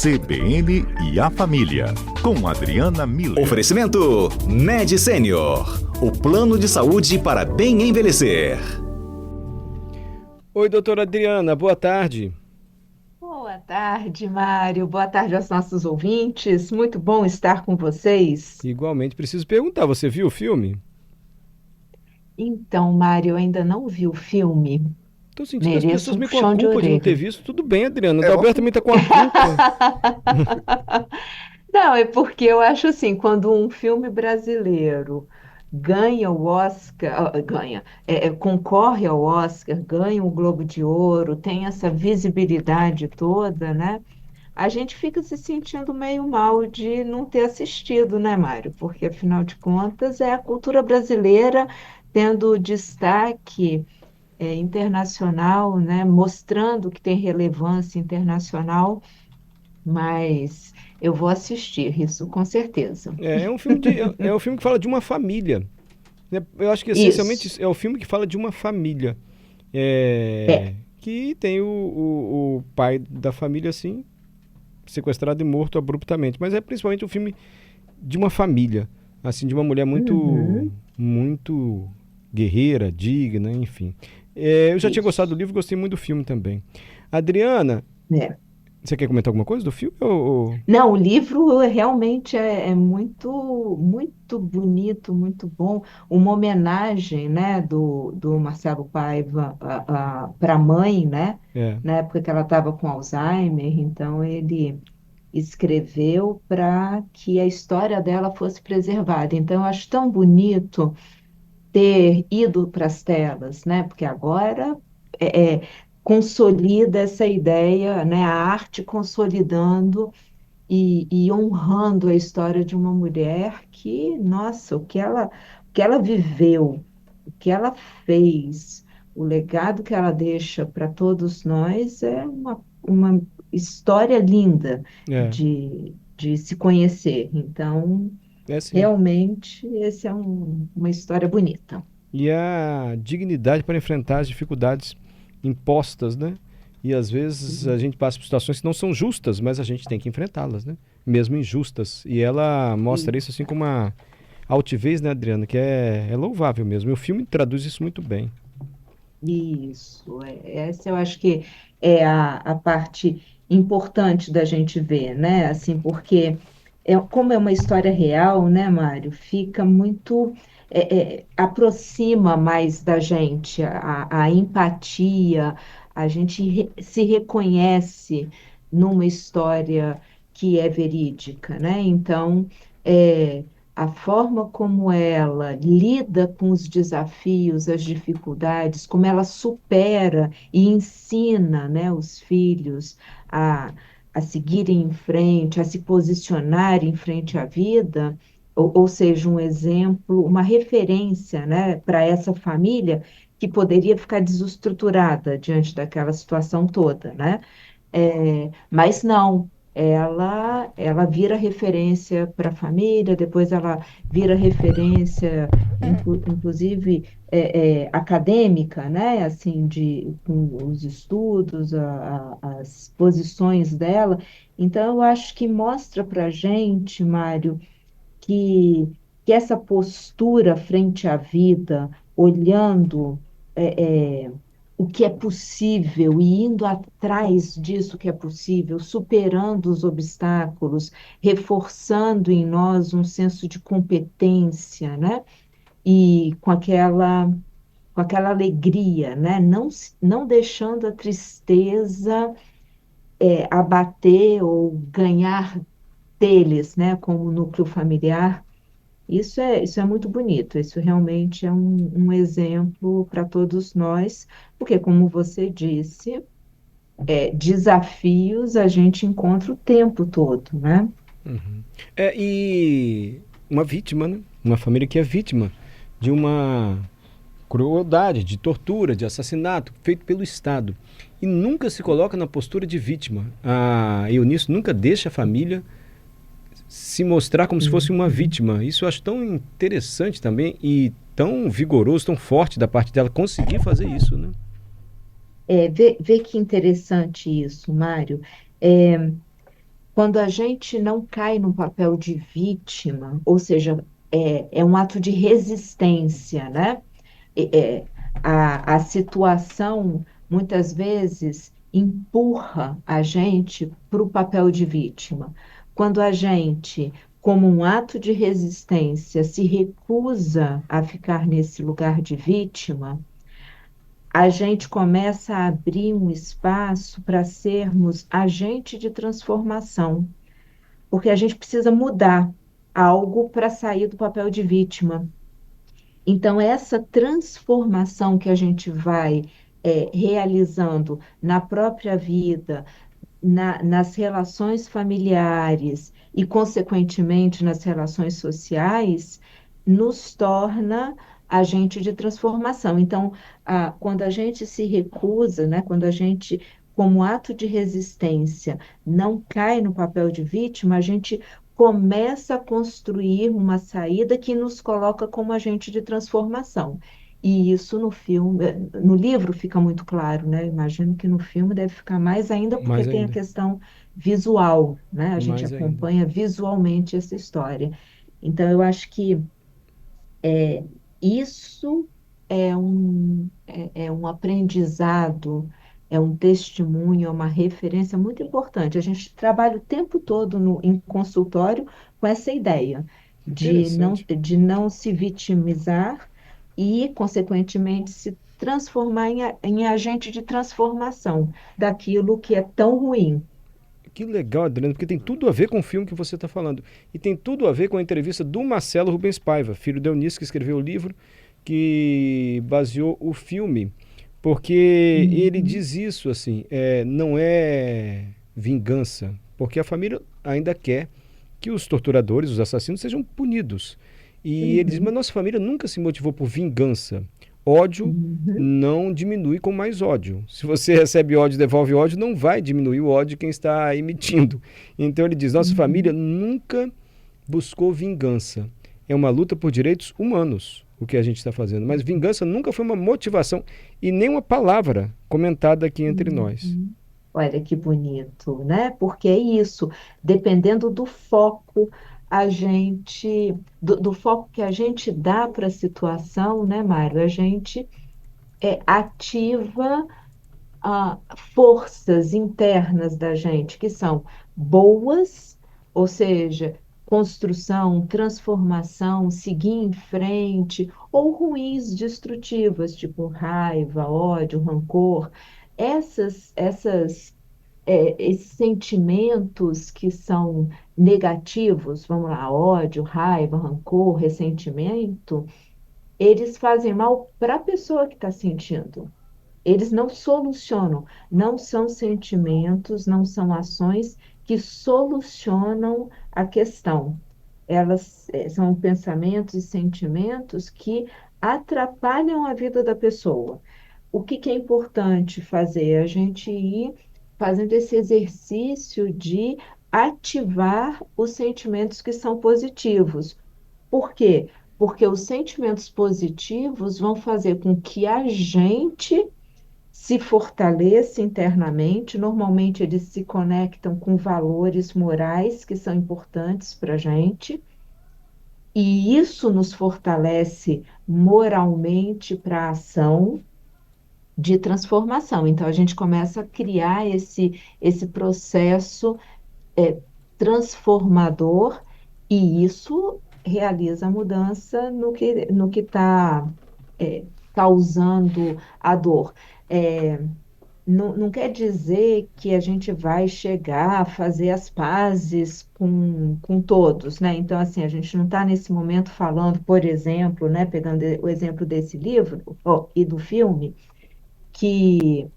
CBN e a Família, com Adriana Miller. Oferecimento Med Senior, o plano de saúde para bem envelhecer. Oi, doutora Adriana, boa tarde. Boa tarde, Mário. Boa tarde aos nossos ouvintes. Muito bom estar com vocês. Igualmente, preciso perguntar, você viu o filme? Então, Mário, eu ainda não vi o filme. Tô sentindo as Mereço pessoas um me com a puxão de culpa de não ter orelha. visto. Tudo bem, Adriana, o Dalberto também tá com a culpa. Não, é porque eu acho assim, quando um filme brasileiro ganha o Oscar, concorre ao Oscar, ganha o Globo de Ouro, tem essa visibilidade toda, né? A gente fica se sentindo meio mal de não ter assistido, né, Mário? Porque, afinal de contas, é a cultura brasileira tendo destaque internacional, né? Mostrando que tem relevância internacional, mas eu vou assistir, isso com certeza. É um filme que fala de uma família, né? Eu acho que essencialmente Isso. é o filme que fala de uma família. É. Que tem o pai da família, assim, sequestrado e morto abruptamente. Mas é principalmente um filme de uma família, assim, de uma mulher Uhum. muito guerreira, digna, enfim. Eu já tinha gostado Isso. do livro, gostei muito do filme também. Adriana, É. você quer comentar alguma coisa do filme? Não, o livro realmente é muito, muito bonito, muito bom. Uma homenagem, né, do Marcelo Paiva para a mãe, né, É, na época que ela estava com Alzheimer. Então, ele escreveu para que a história dela fosse preservada. Então, eu acho tão bonito ter ido para as telas, né, porque agora consolida essa ideia, né, a arte consolidando e honrando a história de uma mulher que, nossa, o que ela viveu, o que ela fez, o legado que ela deixa para todos nós é uma história linda é, de se conhecer. Então, é sim. realmente, essa é uma história bonita. E a dignidade para enfrentar as dificuldades impostas, né? E às vezes a gente passa por situações que não são justas, mas a gente tem que enfrentá-las, né? Mesmo injustas. E ela mostra isso assim com uma altivez, né, Adriana? Que é louvável mesmo. E o filme traduz isso muito bem. Isso, essa eu acho que é a parte importante da gente ver, né? Assim, porque como é uma história real, né, Mário? Fica muito, aproxima mais da gente, a empatia, a gente se reconhece numa história que é verídica, né? Então, é, a forma como ela lida com os desafios, as dificuldades, como ela supera e ensina, né, os filhos a, a seguirem em frente, a se posicionar em frente à vida, ou seja, um exemplo, uma referência, né, para essa família que poderia ficar desestruturada diante daquela situação toda, né? Mas não, ela vira referência para a família, depois ela vira referência, inclusive acadêmica, né? Assim, com os estudos, as posições dela. Então, eu acho que mostra para a gente, Mário, que, que essa postura frente à vida, olhando o que é possível e indo atrás disso que é possível, superando os obstáculos, reforçando em nós um senso de competência, né? E com aquela alegria, né? Não deixando a tristeza abater ou ganhar deles, né? Como o núcleo familiar. Isso é muito bonito, isso realmente é um exemplo para todos nós, porque, como você disse, desafios a gente encontra o tempo todo, né? E uma vítima, né? Uma família que é vítima de uma crueldade, de tortura, de assassinato feito pelo Estado. E nunca se coloca na postura de vítima. A Eunice nunca deixa a família se mostrar como se fosse uma vítima. Isso eu acho tão interessante também e tão vigoroso, tão forte da parte dela conseguir fazer isso, né? Vê que interessante isso, Mário. É, quando a gente não cai no papel de vítima, ou seja, é um ato de resistência, né? A situação muitas vezes empurra a gente para o papel de vítima. Quando a gente, como um ato de resistência, se recusa a ficar nesse lugar de vítima, a gente começa a abrir um espaço para sermos agente de transformação, porque a gente precisa mudar algo para sair do papel de vítima. Então, essa transformação que a gente vai realizando na própria vida, nas relações familiares e, consequentemente, nas relações sociais, nos torna agente de transformação. Então, quando a gente se recusa, né, quando a gente, como ato de resistência, não cai no papel de vítima, a gente começa a construir uma saída que nos coloca como agente de transformação. E isso no filme, no livro fica muito claro, né? Imagino que no filme deve ficar mais ainda, porque Mais tem a ainda, questão visual, né? A gente mais ainda. acompanha visualmente essa história. Então, eu acho que isso é um aprendizado, é um testemunho, é uma referência muito importante. A gente trabalha o tempo todo em consultório com essa ideia Interessante. de não se vitimizar e, consequentemente, se transformar em agente de transformação daquilo que é tão ruim. Que legal, Adriano, porque tem tudo a ver com o filme que você está falando. E tem tudo a ver com a entrevista do Marcelo Rubens Paiva, filho de Eunice, que escreveu o livro que baseou o filme. Porque ele Uhum, diz isso, assim, não é vingança, porque a família ainda quer que os torturadores, os assassinos, sejam punidos. E ele diz, mas uhum, nossa família nunca se motivou por vingança. Ódio uhum, não diminui com mais ódio. Se você recebe ódio e devolve ódio, não vai diminuir o ódio de quem está emitindo. Então ele diz, nossa família uhum. nunca buscou vingança. É uma luta por direitos humanos o que a gente está fazendo. Mas vingança nunca foi uma motivação e nem uma palavra comentada aqui entre nós. Uhum. Olha que bonito, né? Porque é isso, dependendo do foco, do foco que a gente dá para a situação, né, Mário? A gente ativa forças internas da gente que são boas, ou seja, construção, transformação, seguir em frente, ou ruins, destrutivas, tipo raiva, ódio, rancor. Esses sentimentos que são negativos, vamos lá, ódio, raiva, rancor, ressentimento, eles fazem mal para a pessoa que está sentindo. Eles não solucionam, não são sentimentos, não são ações que solucionam a questão. Elas são pensamentos e sentimentos que atrapalham a vida da pessoa. O que que é importante fazer? A gente ir fazendo esse exercício de ativar os sentimentos que são positivos. Por quê? Porque os sentimentos positivos vão fazer com que a gente se fortaleça internamente. Normalmente, eles se conectam com valores morais que são importantes para a gente, e isso nos fortalece moralmente para a ação de transformação. Então, a gente começa a criar esse processo é, transformador, e isso realiza a mudança no que está causando a dor. É, não quer dizer que a gente vai chegar a fazer as pazes com todos, né? Então, assim, a gente não está nesse momento falando, por exemplo, né, pegando o exemplo desse livro, ó, e do filme, que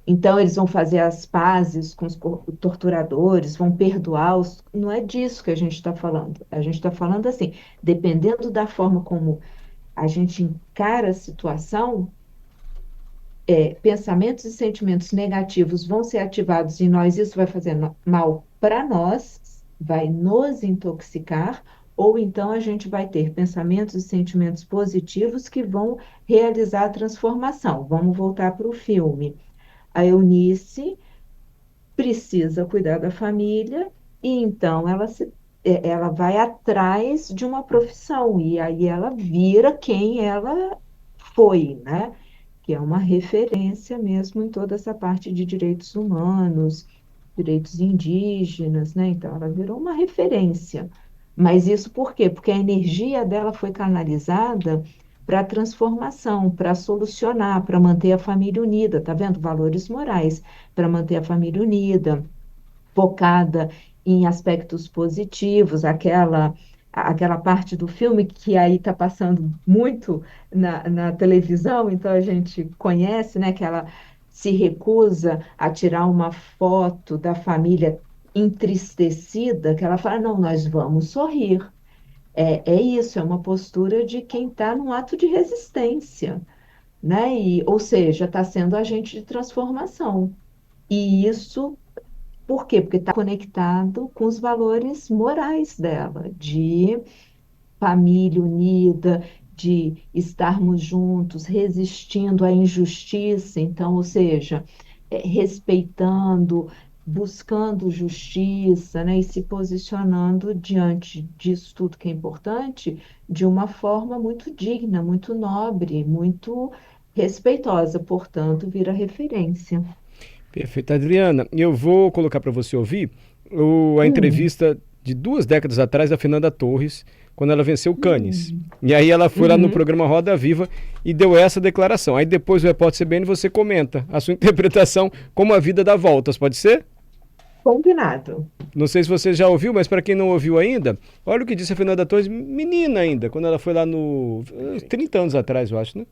então eles vão fazer as pazes com os torturadores, vão perdoar os. Não é disso que a gente está falando. A gente está falando assim, dependendo da forma como a gente encara a situação, pensamentos e sentimentos negativos vão ser ativados em nós, isso vai fazer mal para nós, vai nos intoxicar, ou então a gente vai ter pensamentos e sentimentos positivos que vão realizar a transformação. Vamos voltar para o filme. A Eunice precisa cuidar da família E então ela vai atrás de uma profissão e aí ela vira quem ela foi, né? Que é uma referência mesmo em toda essa parte de direitos humanos, direitos indígenas, né? Então ela virou uma referência. Mas isso por quê? Porque a energia dela foi canalizada para a transformação, para solucionar, para manter a família unida, tá vendo? Valores morais, para manter a família unida focada em aspectos positivos, aquela parte do filme que aí está passando muito na televisão, então a gente conhece, né, que ela se recusa a tirar uma foto da família entristecida, que ela fala, não, nós vamos sorrir. É isso, é uma postura de quem está num ato de resistência, né? Ou seja, está sendo agente de transformação. E isso por quê? Porque está conectado com os valores morais dela, de família unida, de estarmos juntos, resistindo à injustiça, então, ou seja, respeitando, buscando justiça, né, e se posicionando diante disso tudo que é importante, de uma forma muito digna, muito nobre, muito respeitosa, portanto, vira referência. Perfeito, Adriana. Eu vou colocar para você ouvir a Hum, entrevista de 2 décadas atrás da Fernanda Torres, quando ela venceu o Cannes. hum, E aí ela foi lá no uhum. programa Roda Viva e deu essa declaração. Aí depois o repórter CBN você comenta a sua interpretação como a vida dá voltas, pode ser? Combinado. Não sei se você já ouviu, mas para quem não ouviu ainda, olha o que disse a Fernanda Torres, menina ainda, quando ela foi lá no 30 anos atrás, eu acho, né?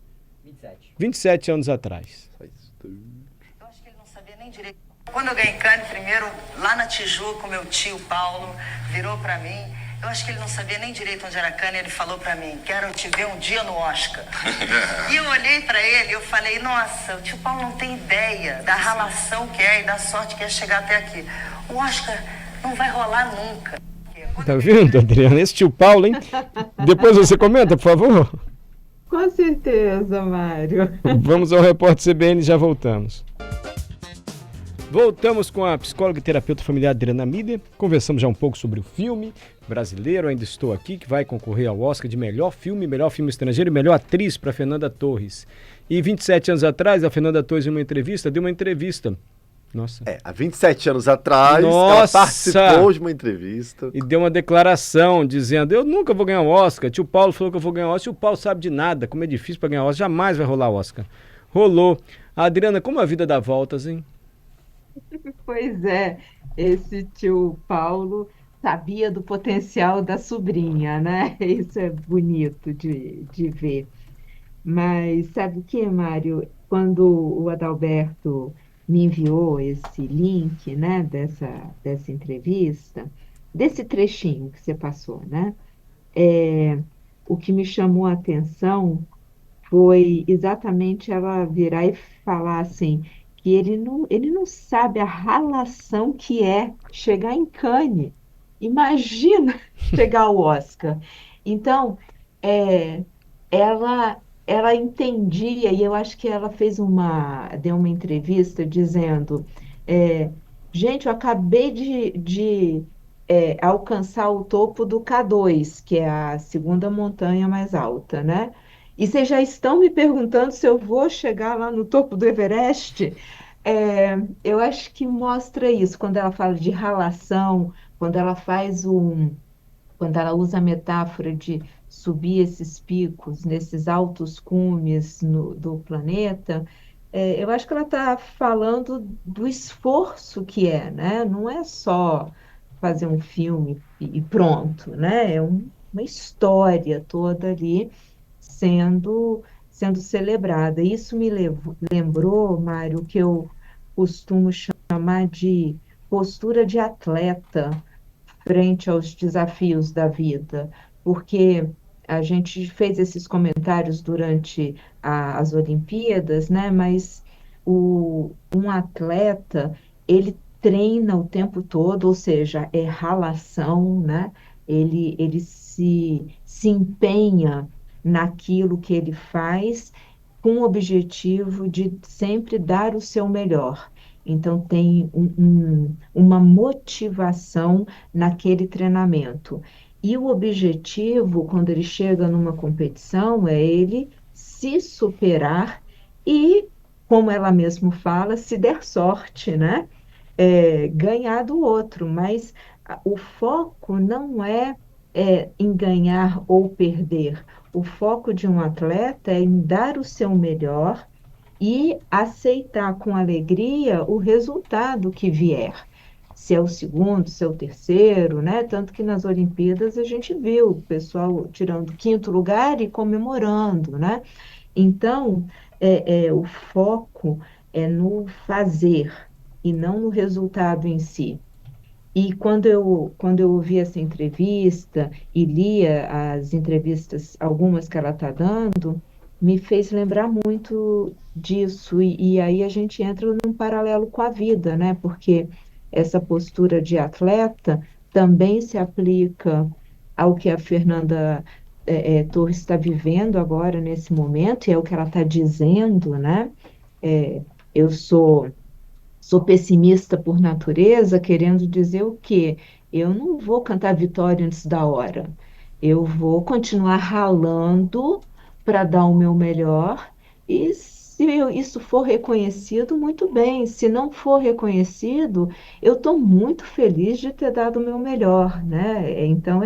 27 anos atrás. Eu acho que ele não sabia nem direito. Quando eu ganhei Cannes primeiro, lá na Tijuca, o meu tio Paulo virou pra mim. Eu acho que ele não sabia nem direito onde era Cannes. Ele falou pra mim, quero te ver um dia no Oscar. E eu olhei pra ele e eu falei, nossa, o tio Paulo não tem ideia da ralação que é e da sorte que é chegar até aqui. O Oscar não vai rolar nunca. Tá vendo, Adriana? Esse tio Paulo, hein? Depois você comenta, por favor. Com certeza, Mário. Vamos ao repórter CBN e já voltamos. Voltamos com a psicóloga e terapeuta familiar Adriana Miller. Conversamos já um pouco sobre o filme brasileiro, Ainda Estou Aqui, que vai concorrer ao Oscar de melhor filme estrangeiro e melhor atriz para Fernanda Torres. E 27 anos atrás, a Fernanda Torres, em uma entrevista, deu uma entrevista. Nossa. Há 27 anos atrás, ela Nossa! participou de uma entrevista. E deu uma declaração dizendo, eu nunca vou ganhar o Oscar. Tio Paulo falou que eu vou ganhar o Oscar. Tio Paulo sabe de nada, como é difícil para ganhar o Oscar. Jamais vai rolar o Oscar. Rolou. Adriana, como a vida dá voltas, hein? Pois é, esse tio Paulo sabia do potencial da sobrinha, né? Isso é bonito de ver. Mas sabe o que, Mário? Quando o Adalberto me enviou esse link, né, dessa entrevista, desse trechinho que você passou, né? O que me chamou a atenção foi exatamente ela virar e falar assim, que ele não sabe a ralação que é chegar em Cannes. Imagina chegar ao Oscar. Então, é, ela entendia, e eu acho que ela deu uma entrevista dizendo, é, gente, eu acabei de alcançar o topo do K2, que é a segunda montanha mais alta, né? E vocês já estão me perguntando se eu vou chegar lá no topo do Everest? Eu acho que mostra isso, quando ela fala de ralação, quando ela faz quando ela usa a metáfora de subir esses picos, nesses altos cumes do planeta, eu acho que ela está falando do esforço que é, né? Não é só fazer um filme e pronto, né? Uma história toda ali sendo celebrada. Isso lembrou, Mário, o que eu costumo chamar de postura de atleta frente aos desafios da vida, porque a gente fez esses comentários durante as Olimpíadas, né? Mas um atleta, ele treina o tempo todo, ou seja, é ralação, né? Ele se empenha naquilo que ele faz com o objetivo de sempre dar o seu melhor. Então, tem uma motivação naquele treinamento. E o objetivo, quando ele chega numa competição, é ele se superar e, como ela mesma fala, se der sorte, né? Ganhar do outro. Mas o foco não em ganhar ou perder. O foco de um atleta é em dar o seu melhor e aceitar com alegria o resultado que vier. Se é o segundo, se é o terceiro, né? Tanto que nas Olimpíadas a gente viu o pessoal tirando quinto lugar e comemorando, né? Então, o foco é no fazer e não no resultado em si. E quando eu ouvi essa entrevista e lia as entrevistas, algumas que ela está dando, me fez lembrar muito disso. E aí a gente entra num paralelo com a vida, né? Porque essa postura de atleta também se aplica ao que a Fernanda Torres está vivendo agora, nesse momento, e é o que ela está dizendo, né? Eu sou pessimista por natureza, querendo dizer o quê? Eu não vou cantar vitória antes da hora. Eu vou continuar ralando para dar o meu melhor e se isso for reconhecido, muito bem. Se não for reconhecido, eu estou muito feliz de ter dado o meu melhor, né? Então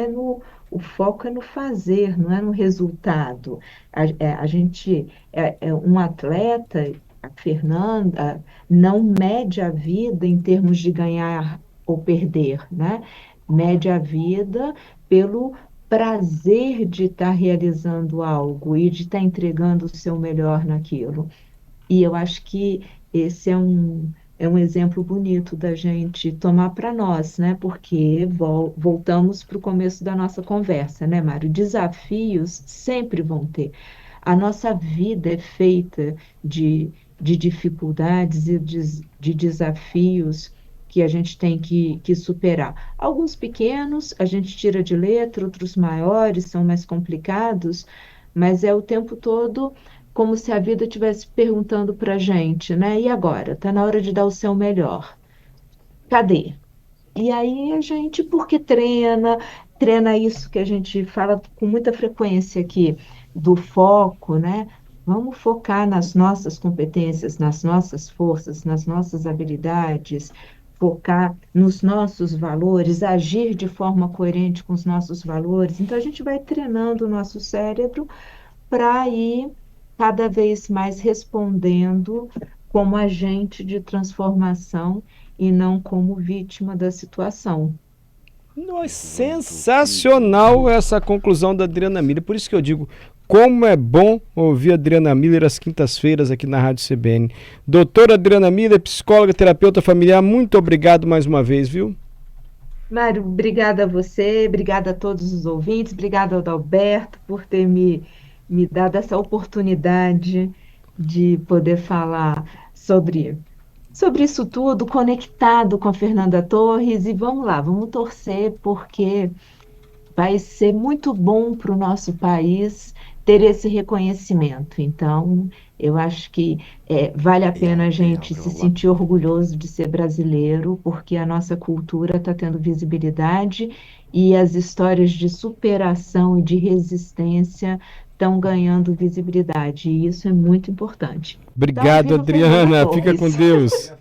o foco é no fazer, não é no resultado. A gente é um atleta, a Fernanda não mede a vida em termos de ganhar ou perder, né? Mede a vida pelo prazer de estar realizando algo e de estar entregando o seu melhor naquilo. E eu acho que esse é um exemplo bonito da gente tomar para nós, né? Porque voltamos para o começo da nossa conversa, né, Mário? Desafios sempre vão ter. A nossa vida é feita de dificuldades e de desafios que a gente tem que superar. Alguns pequenos a gente tira de letra, outros maiores são mais complicados, mas é o tempo todo como se a vida estivesse perguntando para a gente, né? E agora? Está na hora de dar o seu melhor. Cadê? E aí a gente, porque treina isso que a gente fala com muita frequência aqui, do foco, né? Vamos focar nas nossas competências, nas nossas forças, nas nossas habilidades, focar nos nossos valores, agir de forma coerente com os nossos valores. Então a gente vai treinando o nosso cérebro para ir cada vez mais respondendo como agente de transformação e não como vítima da situação. Nossa, sensacional essa conclusão da Adriana Miller. Por isso que eu digo, como é bom ouvir a Adriana Miller às quintas-feiras aqui na Rádio CBN. Doutora Adriana Miller, psicóloga, terapeuta familiar, muito obrigado mais uma vez, viu? Mário, obrigada a você, obrigada a todos os ouvintes, obrigada ao Adalberto por ter me dado essa oportunidade de poder falar sobre isso tudo, conectado com a Fernanda Torres. E vamos lá, vamos torcer, porque vai ser muito bom para o nosso país ter esse reconhecimento. Então, eu acho que vale a pena a gente se sentir orgulhoso de ser brasileiro, porque a nossa cultura está tendo visibilidade e as histórias de superação e de resistência estão ganhando visibilidade, e isso é muito importante. Obrigado, Então, viva Fernanda Adriana. Fica Torres. com Deus.